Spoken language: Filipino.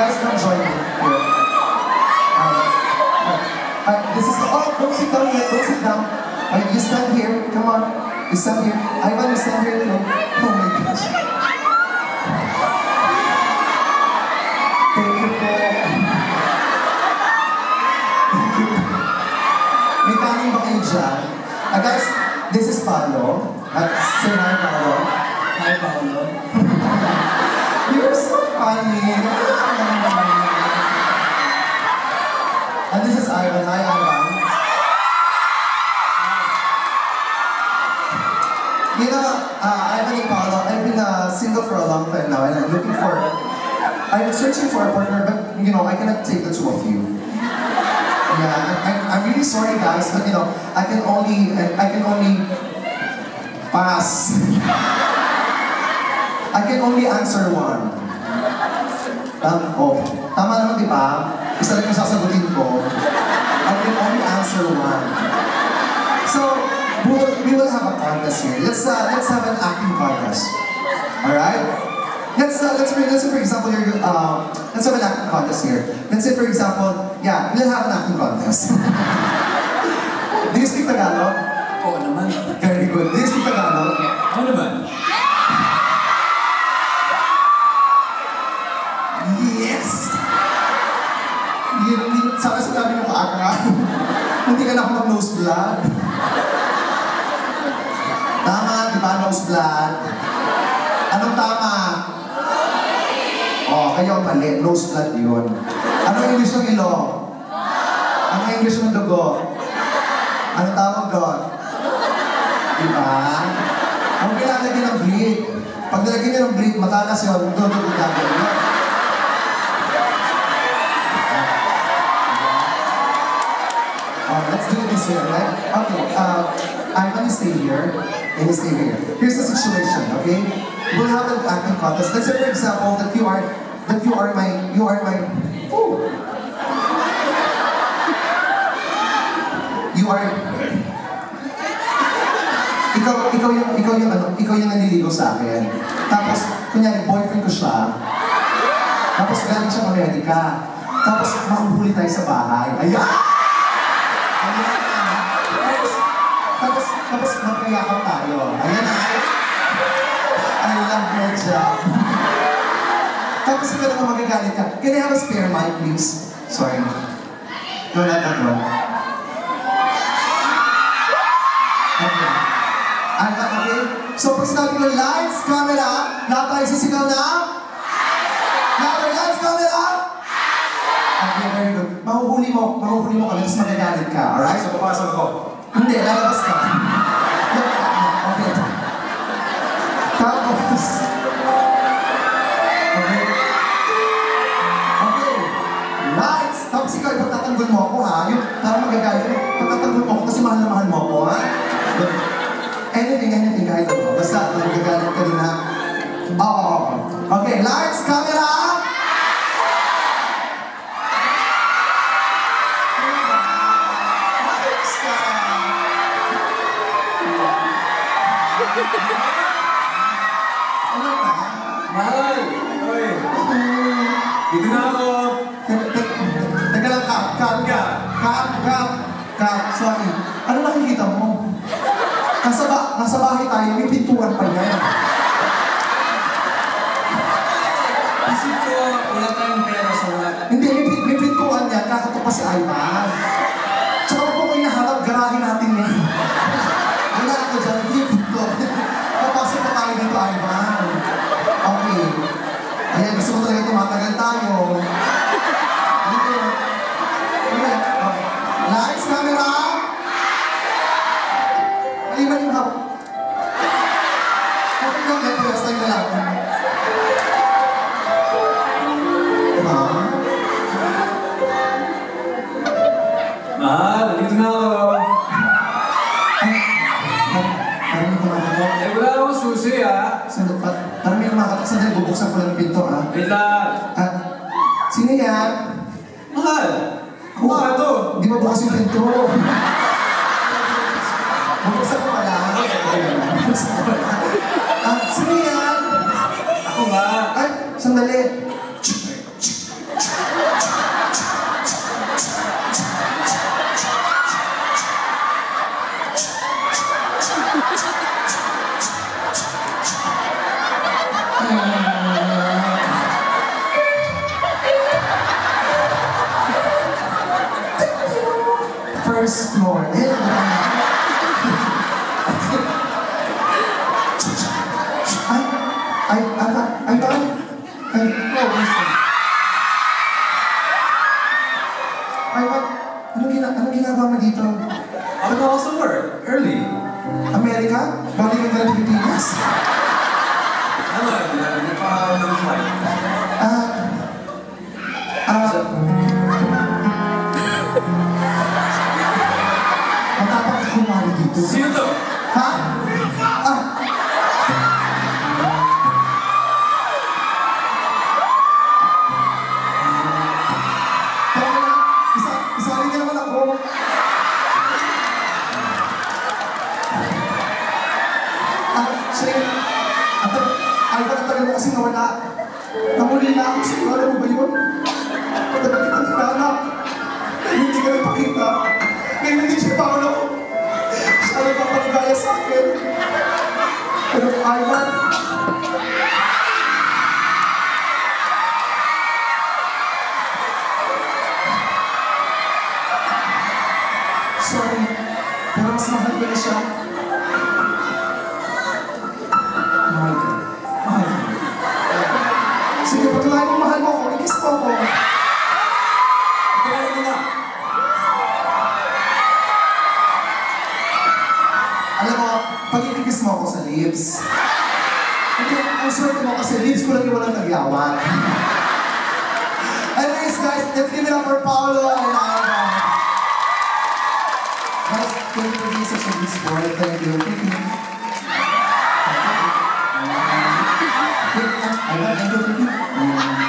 Guys, come join me here. This is the... Oh, don't sit down yet. Don't sit down. You stand here. Come on. You stand here. Ivan, you stand here. No. Oh my gosh. Thank you po. Thank you. May kanin ba kayo dyan? Guys, this is Paolo. Say hi, Paolo. Hi, Paolo. You're so funny. And this is Ivan. Hi, Ivan. You know, Ivan and Paolo, I've been single for a long time now, and I'm searching for a partner, but you know, I cannot take the two of you. Yeah, I'm really sorry, guys, but you know, I can only pass. I can only answer one. Tama naman, di ba? Isa lang yung sasagutin ko. I can only answer one. So, we will have a contest here. Let's have an acting contest. All right? Let's say for example, let's have an acting contest here. Let's say for example, yeah, we'll have an acting contest. Do you speak Tagalog? Oo naman. Very good. Do you speak Tagalog? Oo naman. Yes! Sana sinabi mo kaaka. Hindi ka na ako mag-nose blood. Tama, di ba? Nose blood. Anong tama? Oh, kayo ang mali. Nose blood yun. Anong English ng ilong? Anong English ng dugo? Anong tawag doon? Diba? Huwag nilalagyan ng bleed. Pag nilagyan niya ng bleed, matalas yun. Dudugo gagawin yun. Let's do this here, right? Okay, Ivan, you stay here, and you stay here. Here's the situation, okay? We'll have an acting contest. Let's say, for example, that you are my, ooh. You are, ikaw yung naliligo sa akin. Tapos, kunyari, boyfriend ko siya. Tapos, galing siya Amerika. Tapos, mahuhuli tayo sa bahay. Ayan! Tapos magkayakap tayo. Ayan na. I love your job. Tapos ikaw naman magagalit ka. Can I have a spare mic, please? Sorry. No, not that one. Okay. Okay? So pag sinabi ko, lights, camera, lahat tayo sisigaw na? Lights, camera? Okay, very good. Mahuhuli mo kami, tapos magagalit ka, alright? So, papasok ako. Hindi, lalabas ka. Okay. Tapos. Okay. Okay. Lights! Tapos ikaw, ipagtatanggol mo ako, ha? Yung parang magagalit mo. Pagtatanggol mo ako kasi mahal na mahal mo ako, ha? Anything, kahit ano. Basta, magagalit ka din, ha? Oo. Okay, lights, camera! Ano ba? Mahal! Oy! Dito na ako! Teka lang, Kat. Sorry. Ano nakikita mo? Nasa bahay tayo, may pintuan pa yan. Isip ko, wala tayong pera sa wala. Hindi, may pintuan yan, kakato pa si Ivan. Tsaka kung may naharap, garahin natin yan. Wala ako dyan, hindi yung pinto. Papasok pa tayo dito, Ivan. Okay. Ayan, gusto ko talaga tumatagal tayo. Dito. Okay. Lights, camera! Maliban yung hap. Okay lang, ito, last time na lang. Mahal, dito na ako! Parang may kumakatok. Eh, wala akong susi, ha? Parang may kumakatok. Sandali, bubuksan ko lang yung pinto, ha? Wait lang! Sino yan? Mahal! Ako nga ito! Di ba bukas yung pinto? Bubuksan ko pala. Bubuksan ko pala. Sino yan? Ako nga! Ay, sandali. Sino to? Ha? Ah. Tama na. Isali niya naman ako. Shane, ayaw ka na tagal mo kasi nawala. Namuli na ako sa iyo. Alam mo ba yun? Matagal kitang hinahanap. Hindi ka nagpakita. Ngayon hindi siya paano ko. Siya nagpapaligaya sa akin. Pero Ivan, sorry, pero mas mahal ko na siya. Mahal ka. Mahal ka. Sige, patuloy mo, mahal mo ako. I-kiss mo ako. Pagkakaroon mo na. Alam mo, pag i-kiss mo ako sa lips, hindi, ang swerte mo kasi lips ko lang yung walang nagyawan. Anyways, guys, let's give it up for Paolo and Ivan. Guys, thank you for being such a good sport. Thank you. Thank you. Thank you. Thank you.